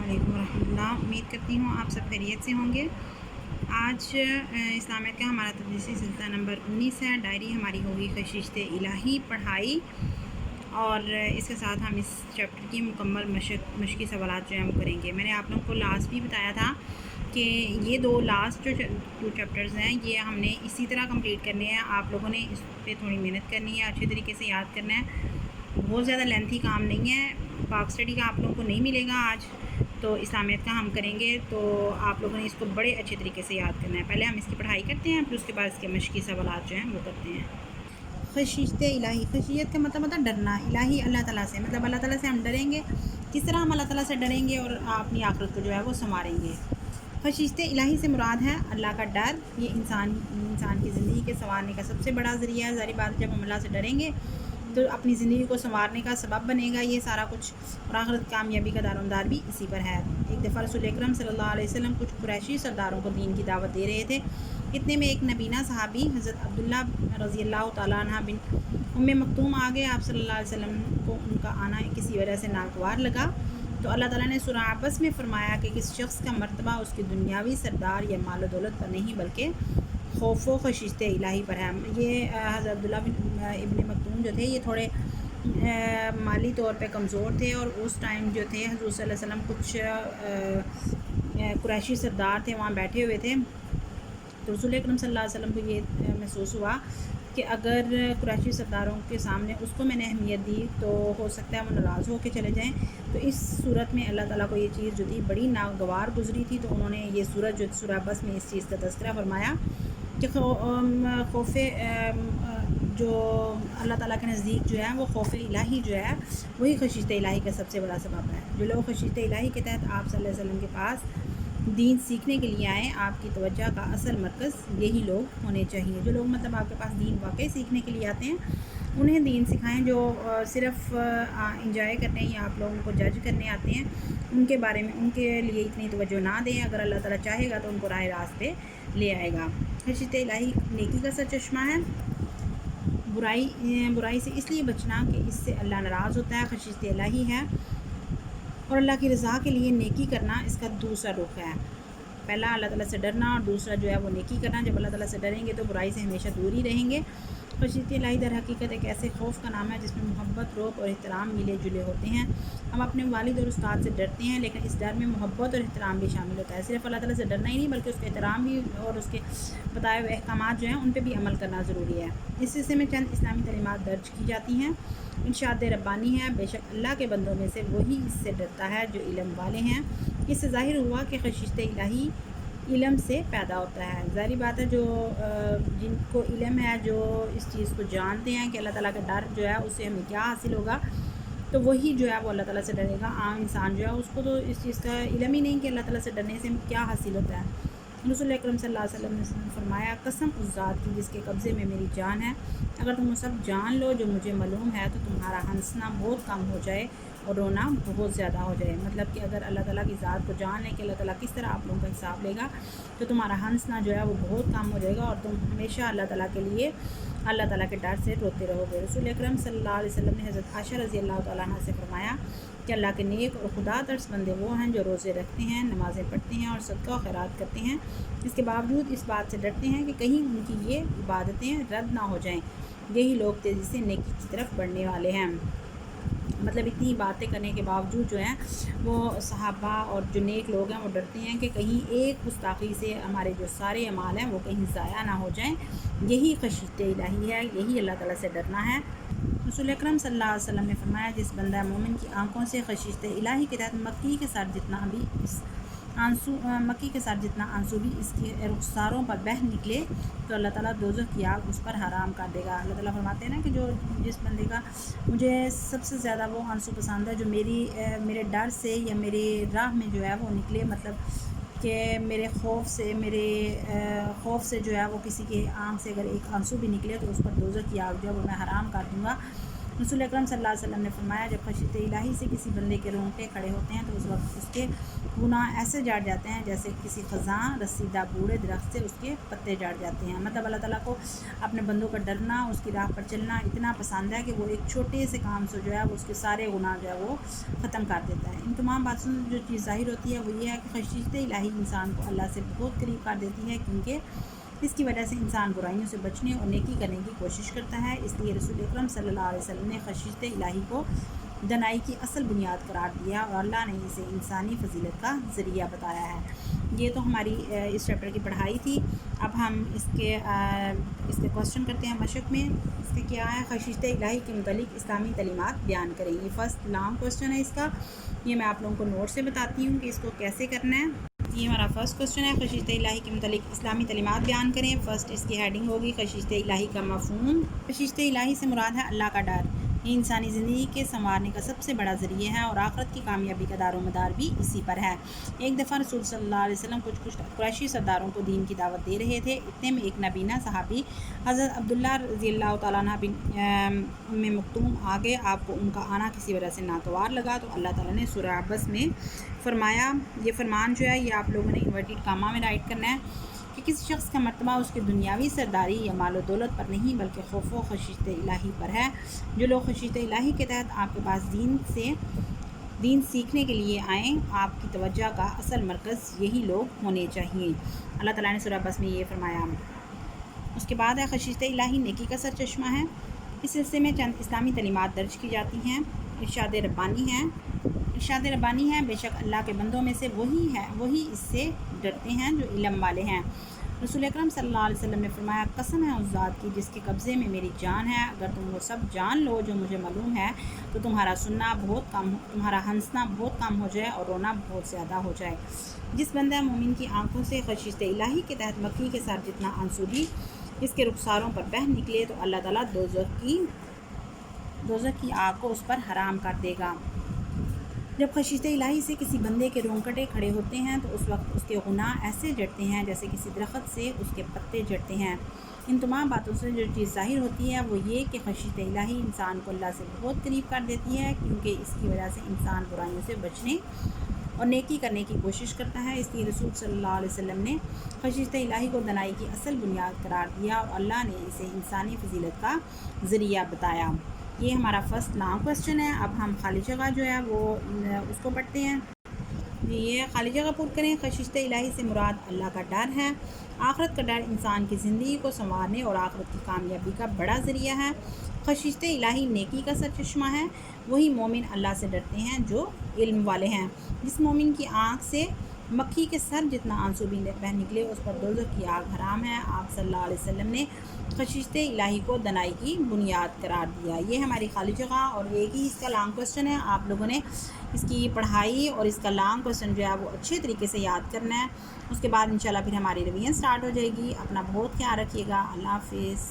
वालेकुम रहमतुल्लाह। उम्मीद करती हूँ आप सब खैरियत से होंगे। आज इस्लामियत का हमारा तदरीसी सिलसिला नंबर 19 है। डायरी हमारी होगी ख़शीश्त इलाही पढ़ाई, और इसके साथ हम इस चैप्टर की मुकम्मल मशक़ी सवालात जो हैं वो करेंगे। मैंने आप लोगों को लास्ट भी बताया था कि ये दो लास्ट जो 2 चैप्टर्स हैं ये हमने इसी तरह कंप्लीट करने हैं। आप लोगों ने इस पर थोड़ी मेहनत करनी है, अच्छे तरीके से याद करना है। बहुत ज़्यादा लेंथी काम नहीं है। पाक स्टडी का आप लोगों को नहीं मिलेगा आज, तो इस्लामियत का हम करेंगे, तो आप लोगों ने इसको बड़े अच्छे तरीके से याद करना है। पहले हम इसकी पढ़ाई करते हैं, फिर उसके बाद इसके मशक़ी सवालात जो हैं वो करते हैं। ख़शीश्त इलाही, ख़शियत का मतलब होता है डरना। इलाही अल्लाह ताला से, मतलब अल्लाह ताला से हम डरेंगे। किस तरह हम अल्लाह ताला से डरेंगे और अपनी आखिरत को जो है वो संवारेंगे। ख़शीश्त इलाही से मुराद है अल्लाह का डर। ये इंसान की ज़िंदगी के संवारने का सबसे बड़ा ज़रिया है। ज़ाहिर बात, जब हम अल्लाह से डरेंगे तो अपनी ज़िंदगी को संवारने का सबब बनेगा ये सारा कुछ, और आखिरत कामयाबी का दारोमदार भी इसी पर है। एक दफ़ा रसूल अकरम सल्लल्लाहु अलैहि वसल्लम कुछ कुरैशी सरदारों को दीन की दावत दे रहे थे। इतने में एक नबीना सहाबी हज़रत अब्दुल्ला रज़ी अल्लाह तआला अन्हा बिन उम्मे मक्तूम आ गए। आप सल्लल्लाहु अलैहि वसल्लम को उनका आना किसी वजह से नागवार लगा, तो अल्लाह ताला ने सूरह अब्बस में फ़रमाया कि किस शख्स का मर्तबा उसकी दुनियावी सरदार या माल दौलत पर नहीं बल्कि खौफ व ख़शीश्त इलाही पर है। ये हज़रत अब्दुल्ला इब्न मक्तूम जो थे ये थोड़े माली तौर पे कमज़ोर थे, और उस टाइम जो थे हुज़ूर सल्लल्लाहु अलैहि वसल्लम कुछ कुरैशी सरदार थे वहाँ बैठे हुए थे। तो रसूल अकरम सल्लल्लाहु अलैहि वसल्लम को ये महसूस हुआ कि अगर कुरैशी सरदारों के सामने उसको मैंने अहमियत दी तो हो सकता है वो नाराज़ हो के चले जाएं। तो इस सूरत में अल्लाह ताला को ये चीज़ जो थी बड़ी नागवार गुजरी थी, तो उन्होंने ये सूरत जो सूरह बस में इस चीज़ का तज़किरा फरमाया कि खौफ जो अल्लाह ताला के नज़दीक जो है वो खौफ इलाही जो है वही ख़शीश्त इलाही का सबसे बड़ा सबब है। जो लोग ख़शीश्त इलाही के तहत आप सल्लल्लाहु अलैहि वसल्लम के पास दीन सीखने के लिए आएँ, आपकी तवज्जो का असल मरकज़ यही लोग होने चाहिए। जो लोग मतलब आपके पास दीन वाकई सीखने के लिए आते हैं उन्हें दीन सिखाएं। जो सिर्फ़ इंजॉय करने या आप लोगों को जज करने आते हैं उनके बारे में उनके लिए इतनी तवज्जो ना दें। अगर अल्लाह ताला चाहेगा तो उनको राह रास्त पे ले आएगा। ख़शीश्त इलाही नेकी का सरचश्मा है। बुराई से इसलिए बचना कि इससे अल्लाह नाराज़ होता है। ख़शीश्त इलाही है और अल्लाह की रज़ा के लिए नेकी करना इसका दूसरा रुख है। पहला अल्लाह ताला से डरना और दूसरा जो है वो नेकी करना। जब अल्लाह ताला से डरेंगे तो बुराई से हमेशा दूर ही रहेंगे। ख़शीश्त इलाही दर हकीकत एक ऐसे खौफ का नाम है जिसमें मोहब्बत, रौब और एहतराम मिले जुले होते हैं। हम अपने वालिद और उस्ताद से डरते हैं, लेकिन इस डर में मोहब्बत और एहतराम भी शामिल होता है। सिर्फ अल्लाह ताला से डरना ही नहीं बल्कि उसके एहतराम भी और उसके बताए हुए अहकामात जो हैं उन पर भी अमल करना ज़रूरी है। इस हिस्से में चंद इस्लामी तालीमात दर्ज की जाती हैं। इरशाद रब्बानी है, बेशक अल्लाह के बंदों में से वही इससे डरता है जो इल्म वाले हैं। इससे ज़ाहिर हुआ कि ख़शीश्त इलाही इल्म से पैदा होता है। ज़ाहिर बात है जो जिनको इल्म है, जो इस चीज़ को जानते हैं कि अल्लाह ताला का डर जो है उससे हमें क्या हासिल होगा, तो वही जो है वो अल्लाह ताला से डरेगा। आम इंसान जो है उसको तो इस चीज़ का इल्म ही नहीं कि अल्लाह ताला से डरने से क्या हासिल होता है। रसूल अकरम सल्लल्लाहु अलैहि वसल्लम ने फरमाया, कसम उस ज़ात की जिसके कब्ज़े में मेरी जान है, अगर तुम सब जान लो जो मुझे मालूम है तो तुम्हारा हंसना बहुत कम हो जाए और रोना बहुत ज़्यादा हो जाए। मतलब कि अगर अल्लाह ताला की ज़ात को जान लें कि अल्लाह ताला किस तरह आप लोगों का हिसाब लेगा, तो तुम्हारा हंसना जो है वो बहुत कम हो जाएगा और तुम हमेशा अल्लाह ताला के लिए अल्लाह ताला के डर से रोते रहोगे। रसूल अकरम सल्लल्लाहु अलैहि वसल्लम ने हज़रत आयशा रज़ी अल्लाह तआला अन्हा से फरमाया कि अल्लाह के नेक और खुदा तर्स बंदे वो हैं जो रोज़े रखते हैं, नमाज़ें पढ़ते हैं और सदका और खैरात करते हैं, इसके बावजूद इस बात से डरते हैं कि कहीं उनकी ये इबादतें रद्द ना हो जाएं। यही लोग तेज़ी से नेकी की तरफ बढ़ने वाले हैं। मतलब इतनी बातें करने के बावजूद जो है वो सहाबा और जो नेक लोग हैं वो डरते हैं कि कहीं एक गुस्ताखी से हमारे जो सारे अमाल हैं वो कहीं ज़ाया ना हो जाएं। यही ख़शीश्त इलाही है, यही अल्लाह ताला से डरना है। रसूल अकरम सल्लल्लाहु अलैहि वसल्लम ने फरमाया, जिस बंदा मोमिन की आंखों से ख़शीश्त इलाही के तहत मक्की के साथ जितना आंसू भी इसके रुखसारों पर बह निकले तो अल्लाह ताला दोज़ख की आग उस पर हराम कर देगा। अल्लाह ताला फरमाते हैं ना कि जो जिस बंदे का मुझे सबसे ज़्यादा वो आंसू पसंद है जो मेरे डर से या मेरे राह में जो है वो निकले, मतलब कि मेरे खौफ से जो है वो किसी के आँख से अगर एक आंसू भी निकले तो उस पर दोज़ख की आग जो है वो मैं हराम कर दूँगा। रसूल अकरम सल्लल्लाहु अलैहि वसल्लम ने फरमाया, जब खशीयत इलाही से किसी बंदे के रोंगटे खड़े होते हैं तो उस वक्त उसके गुनाह ऐसे जड़ जाते हैं जैसे किसी ख़ज़ां रसीदा बूढ़े दरख्त से उसके पत्ते जड़ जाते हैं। मतलब अल्लाह ताला को अपने बंदों का डरना, उसकी राह पर चलना इतना पसंद है कि वो एक छोटे से काम से जो है वो उसके सारे गुनाह जो है वो ख़त्म कर देता है। इन तमाम बातों से जो चीज़ ज़ाहिर होती है वो ये है कि खशीयत इलाही इंसान को अल्लाह से बहुत करीब कर देती है, क्योंकि इसकी वजह से इंसान बुराइयों से बचने और नेकी करने की कोशिश करता है। इसलिए रसूल अकरम सल्लल्लाहु अलैहि वसल्लम ने खशीयत इलाही को दनाई की असल बुनियाद करार दिया और अल्लाह ने इसे इंसानी फजीलत का ज़रिया बताया है। ये तो हमारी इस चैप्टर की पढ़ाई थी। अब हम इसके क्वेश्चन करते हैं मशक में। इसके क्या है, खशीयत इलाही के मुतालिक इस्लामी तलीमात बयान करें। ये फर्स्ट लॉन्ग क्वेश्चन है इसका, ये मैं आप लोगों को नोट से बताती हूँ कि इसको कैसे करना है। ये हमारा फर्स्ट क्वेश्चन है, खशीयत इलाही के मुतालिक इस्लामी तलीमात बयान करें। फर्स्ट इसकी हेडिंग होगी खशीयत इलाही का मफ़हूम। खशीयत इलाही से मुराद है अल्लाह का डर। ये इंसानी ज़िंदगी के संवारने का सबसे बड़ा ज़रिया है और आखिरत की कामयाबी का दारोमदार भी इसी पर है। एक दफ़ा रसूल सल्लल्लाहु अलैहि वसल्लम कुछ कुरैशी सरदारों को दीन की दावत दे रहे थे। इतने में एक नबीना सहाबी हज़रत अब्दुल्ला रज़ियल्लाहु तआला अन्हु बिन उम्मे मक्तूम आ गए। आपको उनका आना किसी वजह से नागवार लगा तो अल्लाह ताला ने सूरह अब्बस में फरमाया, ये फरमान जो है ये आप लोगों ने इन्वर्टेड कामा में राइट करना है कि किसी शख्स का मर्तबा उसकी दुनियावी सरदारी या मालो दौलत पर नहीं बल्कि खौफ व खशीयत इलाही पर है। जो लोग खशीयत इलाही के तहत आपके पास दीन सीखने के लिए आएँ, आपकी तवज्जो का असल मरकज़ यही लोग होने चाहिए। अल्लाह ताला ने सूरह बस में ये फरमाया। उसके बाद है खशीयत इलाही नेकी का सरचश्मा है। इस सिलसिले में चंद इस्लामी तलीमात दर्ज की जाती हैं। इरशाद रब्बानी है, बेशक अल्लाह के बंदों में से वही इससे डरते हैं जो इल्म वाले हैं। रसूल अकरम सल्लल्लाहु अलैहि वसल्लम ने फरमाया, कसम है उस ज़ात की जिसके कब्ज़े में मेरी जान है, अगर तुम वो सब जान लो जो मुझे मालूम है तो तुम्हारा सुनना बहुत कम, तुम्हारा हंसना बहुत कम हो जाए और रोना बहुत ज़्यादा हो जाए। जिस बंदा मोमिन की आंखों से खशीयत इलाही के तहत मक्खी के साथ जितना आंसू भी इसके रुखसारों पर बह निकले तो अल्लाह ताला दोज़ख की आग को उस पर हराम कर देगा। जब खशीयत इलाही से किसी बंदे के रोंगटे खड़े होते हैं तो उस वक्त उसके गुनाह ऐसे जड़ते हैं जैसे किसी दरख्त से उसके पत्ते जड़ते हैं। इन तमाम बातों से जो चीज़ ज़ाहिर होती है वो ये कि खशीयत इलाही इंसान को अल्लाह से बहुत करीब कर देती है, क्योंकि इसकी वजह से इंसान बुराइयों से बचने और नेकी करने की कोशिश करता है। इसलिए रसूल सल्लल्लाहु अलैहि वसल्लम ने खशीयत इलाही को दनाई की असल बुनियाद करार दिया और अल्लाह ने इसे इंसानी फजीलत का ज़रिया बताया। ये हमारा फर्स्ट लॉन्ग क्वेश्चन है। अब हम खाली जगह जो है वो उसको पढ़ते हैं। ये खाली जगह पुर करें। खशीयत इलाही से मुराद अल्लाह का डर है। आखिरत का डर इंसान की ज़िंदगी को संवारने और आखिरत की कामयाबी का बड़ा ज़रिया है। खशीयत इलाही नेकी का सरचश्मा है। वही मोमिन अल्लाह से डरते हैं जो इल्म वाले हैं। जिस मोमिन की आँख से मक्खी के सर जितना आंसू भी बह निकले उस पर दोज़ख की आग हराम है। आप सल्लल्लाहु अलैहि वसल्लम ने खशीयत इलाही को दनाई की बुनियाद करार दिया। ये हमारी खाली जगह और एक ही इसका लॉन्ग क्वेश्चन है। आप लोगों ने इसकी पढ़ाई और इसका लॉन्ग क्वेश्चन जो है वो अच्छे तरीके से याद करना है। उसके बाद इंशाल्लाह फिर हमारी रिवीजन स्टार्ट हो जाएगी। अपना बहुत ख्याल रखिएगा। अल्लाह हाफ़िज़।